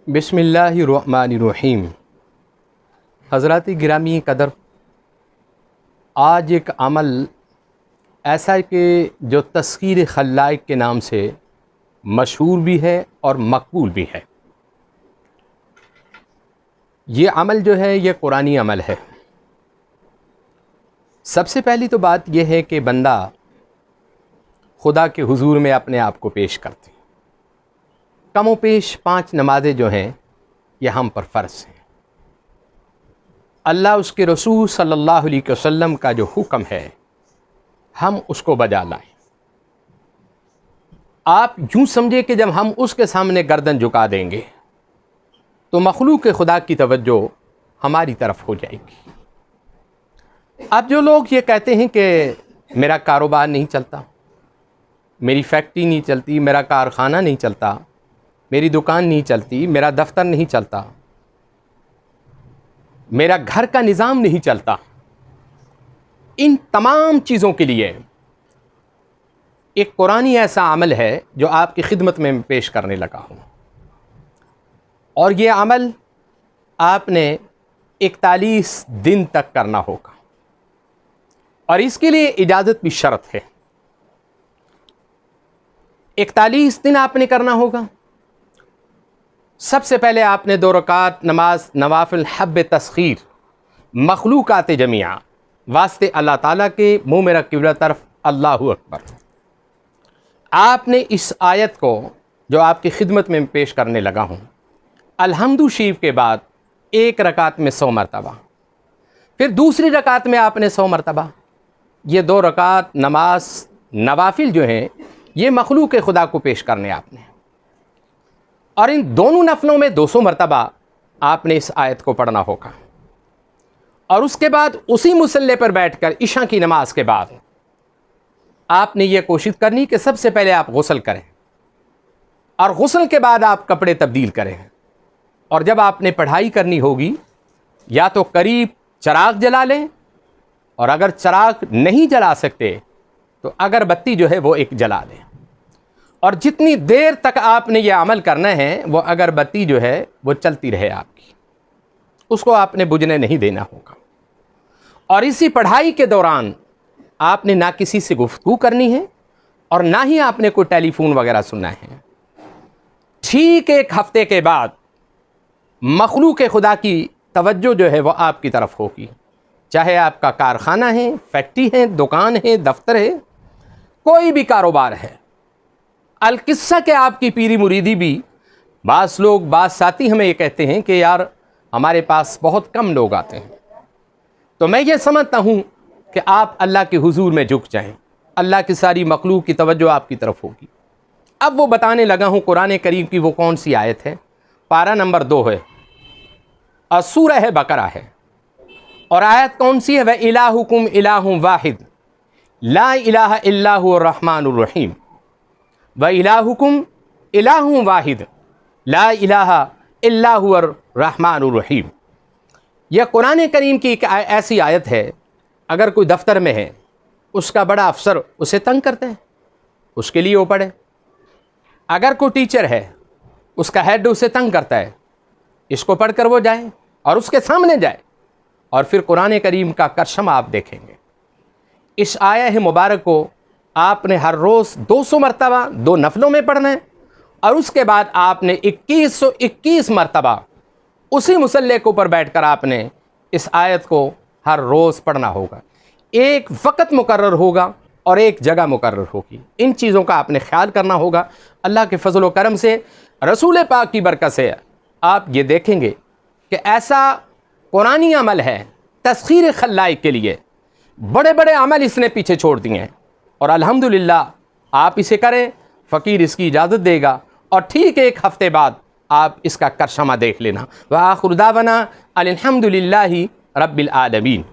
बिस्मिल्लाहिर्रहमानिर्रहीम। हज़रात गिरामी कदर, आज एक अमल ऐसा है कि जो तस्खीर खल्लाइक के नाम से मशहूर भी है और मकबूल भी है। ये अमल जो है ये कुरानी अमल है। सबसे पहली तो बात यह है कि बंदा खुदा के हुजूर में अपने आप को पेश करते। कमो पेश 5 नमाज़ें जो हैं ये हम पर फ़र्ज़ हैं। अल्लाह उसके रसूल सल्लल्लाहु अलैहि वसल्लम का जो हुक्म है हम उसको बजा लाएं। आप यूँ समझे कि जब हम उसके सामने गर्दन झुका देंगे तो मखलूक खुदा की तवज्जो हमारी तरफ हो जाएगी। अब जो लोग ये कहते हैं कि मेरा कारोबार नहीं चलता, मेरी फैक्ट्री नहीं चलती, मेरा कारखाना नहीं चलता, मेरी दुकान नहीं चलती, मेरा दफ्तर नहीं चलता, मेरा घर का निज़ाम नहीं चलता, इन तमाम चीज़ों के लिए एक कुरानी ऐसा अमल है जो आपकी खिदमत में पेश करने लगा हूँ। और ये अमल आपने 41 दिन तक करना होगा और इसके लिए इजाज़त भी शर्त है। 41 दिन आपने करना होगा। सबसे पहले आपने 2 रकात नमाज नवाफिल हब्ब तस्खीर मखलूकात जमिया वास्ते अल्लाह ताला के मुँह में रखी हुई तरफ अल्लाहु अकबर। आपने इस आयत को जो आपकी खिदमत में पेश करने लगा हूँ अल्हम्दु शरीफ के बाद 1 रकात में 100 मरतबा, फिर दूसरी रकात में आपने 100 मरतबा। ये 2 रकात नमाज नवाफिल जो हैं ये मखलूक खुदा को पेश करने आपने, और इन दोनों नफलों में 200 मरतबा आपने इस आयत को पढ़ना होगा। और उसके बाद उसी मुसल्ले पर बैठकर इशा की नमाज के बाद आपने ये कोशिश करनी कि सबसे पहले आप गुस्ल करें और गुस्ल के बाद आप कपड़े तब्दील करें। और जब आपने पढ़ाई करनी होगी या तो करीब चिराग जला लें, और अगर चिराग नहीं जला सकते तो अगरबत्ती जो है वो एक जला लें। और जितनी देर तक आपने ये अमल करना है वो अगरबत्ती जो है वो चलती रहे आपकी, उसको आपने बुझने नहीं देना होगा। और इसी पढ़ाई के दौरान आपने ना किसी से गुफ्तगू करनी है और ना ही आपने कोई टेलीफोन वगैरह सुनना है। ठीक 1 हफ्ते के बाद मखलूक खुदा की तवज्जो जो है वो आपकी तरफ होगी, चाहे आपका कारखाना है, फैक्ट्री है, दुकान है, दफ्तर है, कोई भी कारोबार है। अलकिस्सा के आपकी पीरी मुरीदी भी, बास लोग बास साथी हमें ये कहते हैं कि यार हमारे पास बहुत कम लोग आते हैं। तो मैं ये समझता हूँ कि आप अल्लाह के हुजूर में झुक जाएं, अल्लाह की सारी मखलूक की तवज्जो आपकी तरफ होगी। अब वो बताने लगा हूँ कुरान करीम की वो कौन सी आयत है। पारा नंबर 2 है और सूरह बकरा है। और आयत कौन सी है? वह इलाहुकुम इलाहुम वाहिद ला इलाहा इल्ला हुवर रहमानुर रहीम। व इलाहुकुम इलाहुम वाहिद ला इलाहा इल्ला हुवर रहमानुर रहीम। यह कुरान करीम की एक ऐसी आयत है, अगर कोई दफ्तर में है, उसका बड़ा अफसर उसे तंग करता है, उसके लिए वो पढ़े। अगर कोई टीचर है, उसका हेड उसे तंग करता है, इसको पढ़कर वो जाए और उसके सामने जाए और फिर कुरान करीम का करशम आप देखेंगे। इस आयत मुबारक को आपने हर रोज़ 200 मरतबा 2 नफलों में पढ़ना है और उसके बाद आपने 2121 मरतबा उसी मुसल्ले के ऊपर बैठकर आपने इस आयत को हर रोज़ पढ़ना होगा। एक वक़्त मुकर्रर होगा और एक जगह मुकर्रर होगी। इन चीज़ों का आपने ख्याल करना होगा। अल्लाह के फजल व करम से, रसूल पाक की बरकत से आप ये देखेंगे कि ऐसा कुरानी अमल है तस्खीर खल्लाइक के लिए। बड़े बड़े अमल इसने पीछे छोड़ दिए हैं और अल्हम्दुलिल्लाह आप इसे करें, फ़कीर इसकी इजाज़त देगा और ठीक 1 हफ्ते बाद आप इसका करशमा देख लेना। व आखिर दावना अल्हम्दुलिल्लाहि रब्बिल आलमीन।